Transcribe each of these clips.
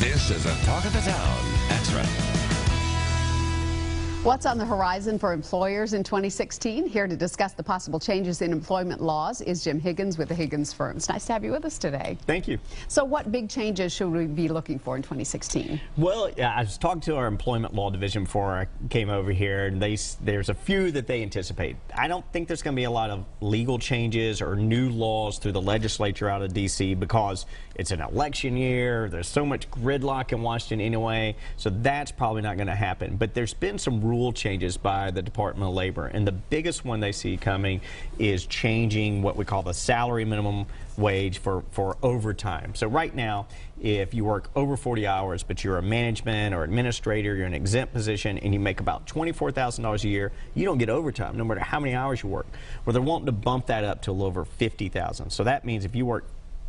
This is a Talk of the Town Extra. What's on the horizon for employers in 2016? Here to discuss the possible changes in employment laws is Jim Higgins with the Higgins Firm. It's nice to have you with us today. Thank you. So what big changes should we be looking for in 2016? Well, yeah, I was talking to our employment law division before I came over here, and there's a few that they anticipate. I don't think there's going to be a lot of legal changes or new laws through the legislature out of D.C. because it's an election year. There's so much gridlock in Washington anyway, so that's probably not going to happen. But there's been some rule changes by the Department of Labor, and the biggest one they see coming is changing what we call the salary minimum wage for overtime. So right now, if you work over 40 hours, but you're a management or administrator, you're in an exempt position, and you make about $24,000 a year, you don't get overtime no matter how many hours you work. Well, they're wanting to bump that up to a little over $50,000. So that means if you work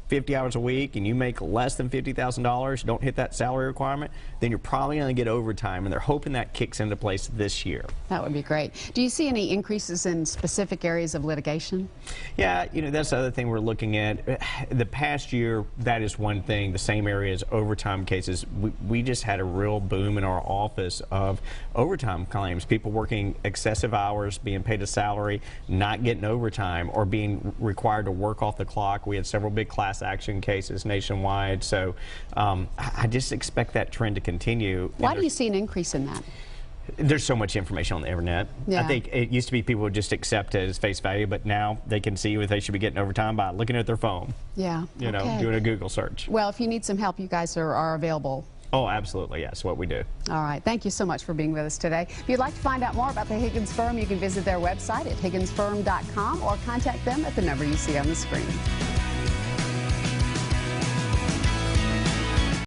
50 hours a week and you make less than $50,000, don't hit that salary requirement, then you're probably going to get overtime, and they're hoping that kicks into place this year. That would be great. Do you see any increases in specific areas of litigation? Yeah, you know, that's the other thing we're looking at. The past year, that is one thing, the same area as overtime cases. We just had a real boom in our office of overtime claims, people working excessive hours, being paid a salary, not getting overtime, or being required to work off the clock. We had several big class action cases nationwide, so I just expect that trend to continue. Why do you see an increase in that? There's so much information on the internet. Yeah. I think it used to be people would just accept it as face value, but now they can see if they should be getting overtime by looking at their phone. Yeah. You know, doing a Google search. Well, if you need some help, you guys are available. Oh, absolutely, yes, what we do. All right, thank you so much for being with us today. If you'd like to find out more about the Higgins Firm, you can visit their website at higginsfirm.com or contact them at the number you see on the screen.